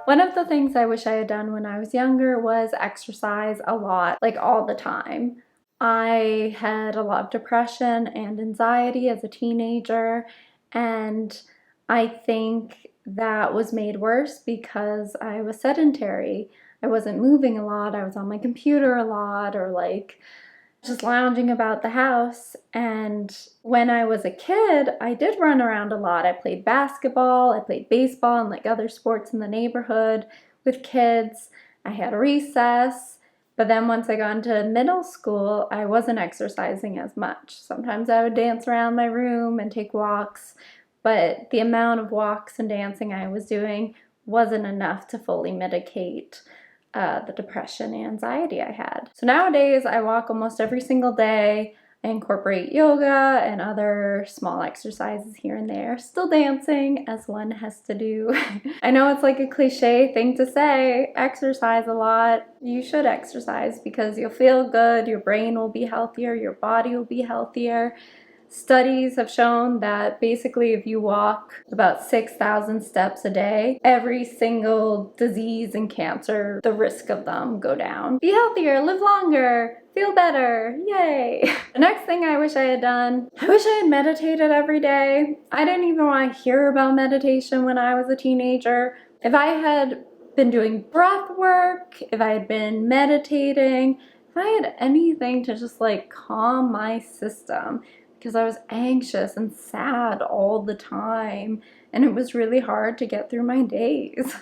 One of the things I wish I had done when I was younger was exercise a lot, like all the time. I had a lot of depression and anxiety as a teenager, and I think that was made worse because I was sedentary. I wasn't moving a lot, I was on my computer a lot, or like just lounging about the house. And when I was a kid, I did run around a lot. I played basketball, I played baseball, and like other sports in the neighborhood with kids. I had a recess. But then once I got into middle school, I wasn't exercising as much. Sometimes I would dance around my room and take walks, but the amount of walks and dancing I was doing wasn't enough to fully mitigate the depression and anxiety I had. So nowadays I walk almost every single day. I incorporate yoga and other small exercises here and there. Still dancing, as one has to do. I know it's like a cliche thing to say, exercise a lot. You should exercise because you'll feel good, your brain will be healthier, your body will be healthier. Studies have shown that basically if you walk about 6,000 steps a day, every single disease and cancer, the risk of them go down. Be healthier, live longer, feel better, yay! The next thing I wish I had done, I wish I had meditated every day. I didn't even want to hear about meditation when I was a teenager. If I had been doing breath work, if I had been meditating, if I had anything to just like calm my system, because I was anxious and sad all the time, and it was really hard to get through my days.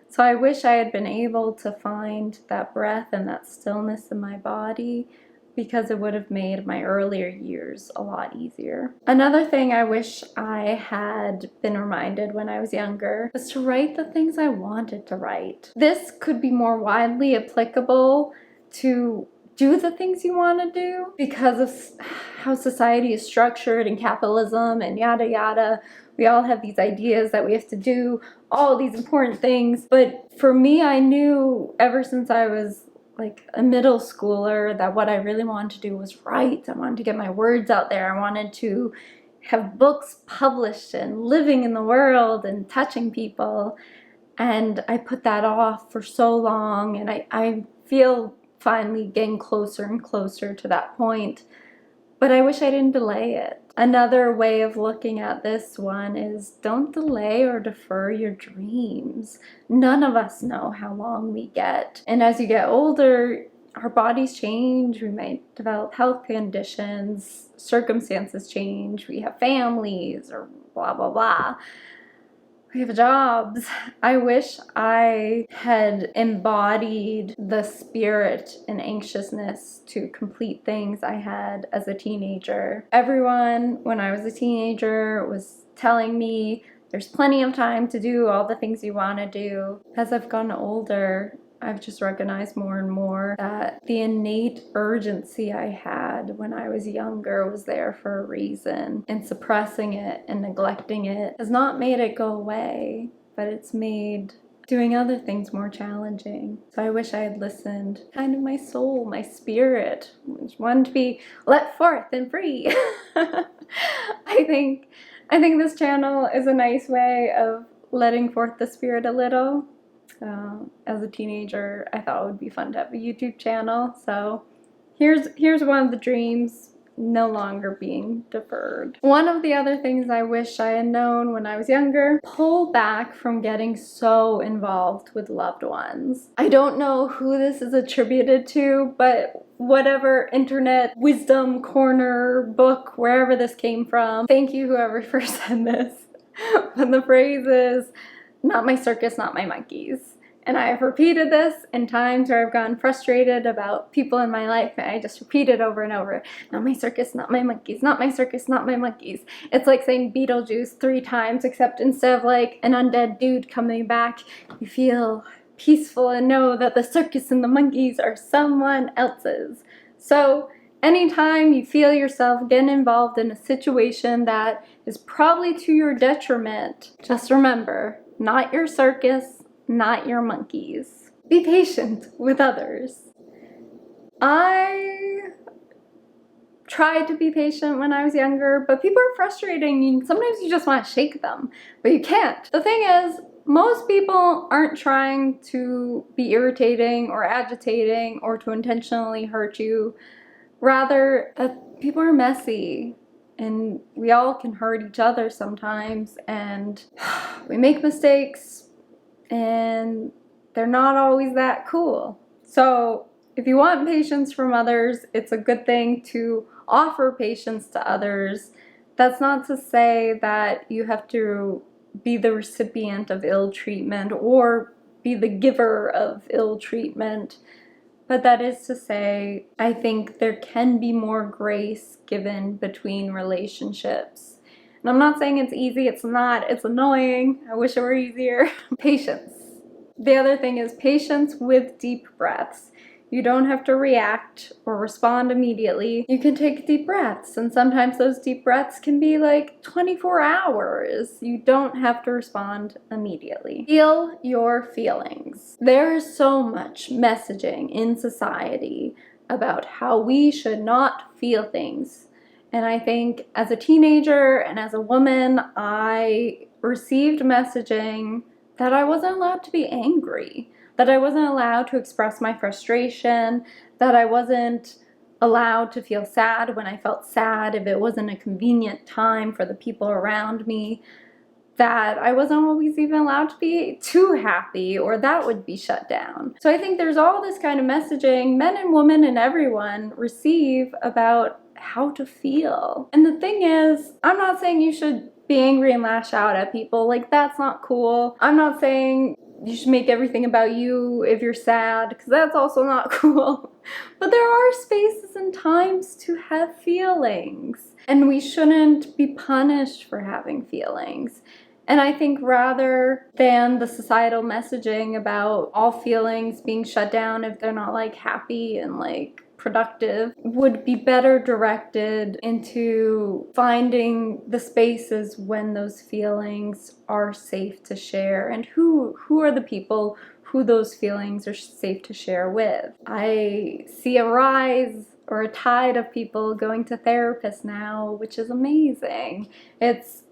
So I wish I had been able to find that breath and that stillness in my body, because it would have made my earlier years a lot easier. Another thing I wish I had been reminded when I was younger was to write the things I wanted to write. This could be more widely applicable to do the things you want to do because of how society is structured and capitalism and yada yada. We all have these ideas that we have to do all these important things. But for me, I knew ever since I was like a middle schooler that what I really wanted to do was write. I wanted to get my words out there. I wanted to have books published and living in the world and touching people. And I put that off for so long, and I feel finally getting closer and closer to that point, but I wish I didn't delay it. Another way of looking at this one is don't delay or defer your dreams. None of us know how long we get, and as you get older, our bodies change, we might develop health conditions, circumstances change, we have families, or blah blah blah. We have jobs. I wish I had embodied the spirit and anxiousness to complete things I had as a teenager. Everyone, when I was a teenager, was telling me there's plenty of time to do all the things you want to do. As I've gotten older, I've just recognized more and more that the innate urgency I had when I was younger was there for a reason, and suppressing it and neglecting it has not made it go away, but it's made doing other things more challenging. So I wish I had listened, kind of my soul, my spirit, which wanted to be let forth and free. I think this channel is a nice way of letting forth the spirit a little. As a teenager, I thought it would be fun to have a YouTube channel, so here's one of the dreams no longer being deferred. One of the other things I wish I had known when I was younger, pull back from getting so involved with loved ones. I don't know who this is attributed to, but whatever internet wisdom corner book, wherever this came from, thank you whoever first said this. But the phrase is, not my circus, not my monkeys. And I have repeated this in times where I've gotten frustrated about people in my life, and I just repeat it over and over. Not my circus, not my monkeys, not my circus, not my monkeys. It's like saying Beetlejuice 3 times, except instead of like an undead dude coming back, you feel peaceful and know that the circus and the monkeys are someone else's. So anytime you feel yourself getting involved in a situation that is probably to your detriment, just remember, not your circus, not your monkeys. Be patient with others. I tried to be patient when I was younger, but people are frustrating. Sometimes you just want to shake them, but you can't. The thing is, most people aren't trying to be irritating or agitating or to intentionally hurt you. Rather, people are messy and we all can hurt each other sometimes, and we make mistakes and they're not always that cool. So if you want patience from others, it's a good thing to offer patience to others. That's not to say that you have to be the recipient of ill treatment or be the giver of ill treatment. But that is to say, I think there can be more grace given between relationships. And I'm not saying it's easy, it's not, it's annoying. I wish it were easier. Patience. The other thing is patience with deep breaths. You don't have to react or respond immediately. You can take deep breaths, and sometimes those deep breaths can be like 24 hours. You don't have to respond immediately. Feel your feelings. There is so much messaging in society about how we should not feel things. And I think as a teenager and as a woman, I received messaging that I wasn't allowed to be angry, that I wasn't allowed to express my frustration, that I wasn't allowed to feel sad when I felt sad if it wasn't a convenient time for the people around me, that I wasn't always even allowed to be too happy, or that would be shut down. So I think there's all this kind of messaging men and women and everyone receive about how to feel. And the thing is, I'm not saying you should be angry and lash out at people. Like, that's not cool. I'm not saying you should make everything about you if you're sad, because that's also not cool. But there are spaces and times to have feelings, and we shouldn't be punished for having feelings. And I think rather than the societal messaging about all feelings being shut down if they're not like happy and like productive, would be better directed into finding the spaces when those feelings are safe to share, and who are the people who those feelings are safe to share with. I see a rise or a tide of people going to therapists now, which is amazing. It's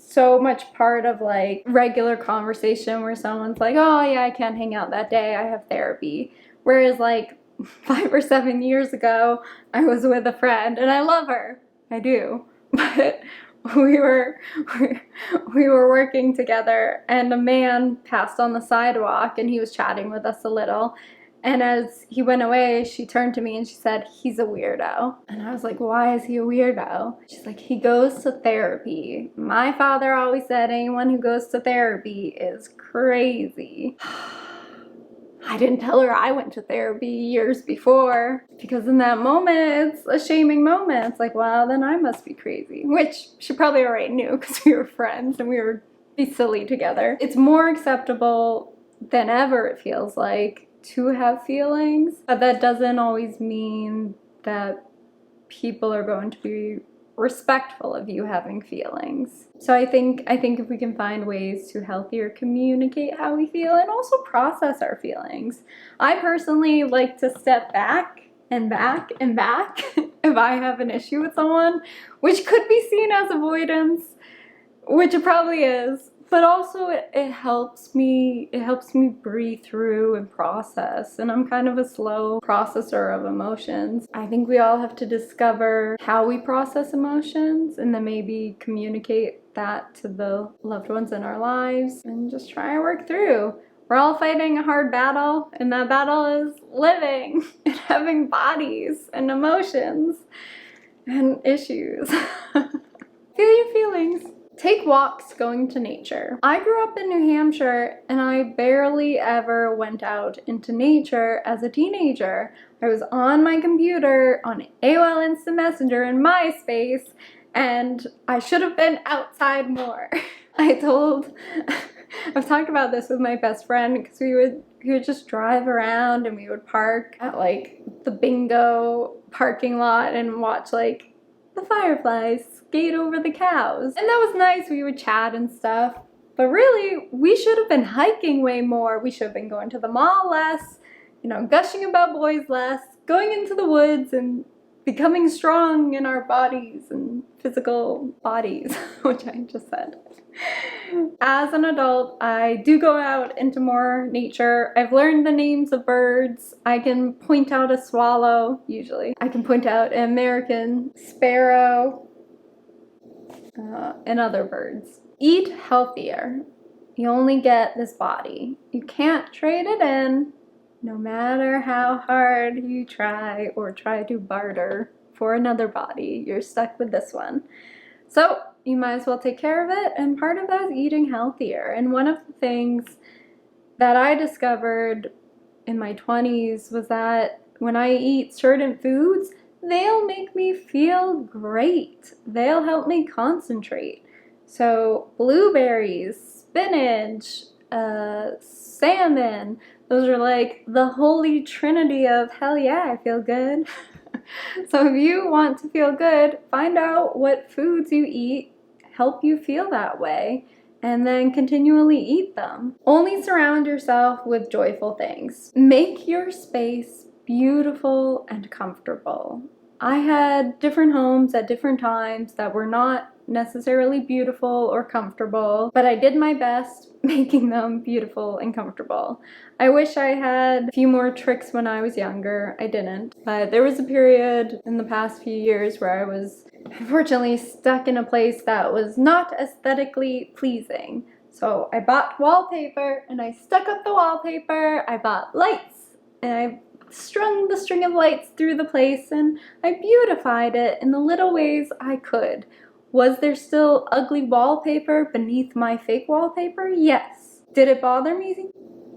so much part of like regular conversation where someone's like, oh yeah, I can't hang out that day, I have therapy. Whereas like 5 or 7 years ago, I was with a friend, and I love her, I do, but we were working together, and a man passed on the sidewalk, and he was chatting with us a little, and as he went away, she turned to me and she said, he's a weirdo. And I was like, why is he a weirdo? She's like, he goes to therapy. My father always said anyone who goes to therapy is crazy. I didn't tell her I went to therapy years before, because in that moment, it's a shaming moment. It's like, well, then I must be crazy, which she probably already knew because we were friends and we were be silly together. It's more acceptable than ever, it feels like, to have feelings, but that doesn't always mean that people are going to be respectful of you having feelings. So I think if we can find ways to healthier communicate how we feel and also process our feelings. I personally like to step back and back and back if I have an issue with someone, which could be seen as avoidance, which it probably is, but also it helps me breathe through and process, and I'm kind of a slow processor of emotions. I think we all have to discover how we process emotions and then maybe communicate that to the loved ones in our lives and just try and work through. We're all fighting a hard battle, and that battle is living and having bodies and emotions and issues. Feel your feelings. Take walks going to nature. I grew up in New Hampshire, and I barely ever went out into nature as a teenager. I was on my computer, on AOL Instant Messenger and MySpace, and I should have been outside more. I've talked about this with my best friend, because we would just drive around and we would park at like the bingo parking lot and watch like the fireflies skate over the cows. And that was nice, we would chat and stuff. But really, we should have been hiking way more. We should have been going to the mall less, gushing about boys less, going into the woods and becoming strong in our bodies and physical bodies, which I just said. As an adult, I do go out into more nature. I've learned the names of birds. I can point out a swallow, usually. I can point out an American sparrow, and other birds. Eat healthier. You only get this body. You can't trade it in, no matter how hard you try or try to barter for another body. You're stuck with this one. So you might as well take care of it, and part of that is eating healthier. And one of the things that I discovered in my 20s was that when I eat certain foods, they'll make me feel great. They'll help me concentrate. So blueberries, spinach, salmon, those are like the holy trinity of hell yeah, I feel good. So if you want to feel good, find out what foods you eat help you feel that way, and then continually eat them. Only surround yourself with joyful things. Make your space beautiful and comfortable. I had different homes at different times that were not necessarily beautiful or comfortable, but I did my best making them beautiful and comfortable. I wish I had a few more tricks when I was younger. I didn't, but there was a period in the past few years where I was unfortunately stuck in a place that was not aesthetically pleasing. So I bought wallpaper and I stuck up the wallpaper. I bought lights and I strung the string of lights through the place, and I beautified it in the little ways I could. Was there still ugly wallpaper beneath my fake wallpaper? Yes. Did it bother me?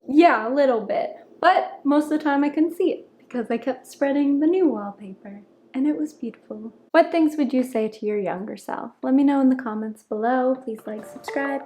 Yeah, a little bit. But most of the time I couldn't see it because I kept spreading the new wallpaper, and it was beautiful. What things would you say to your younger self? Let me know in the comments below. Please like, subscribe,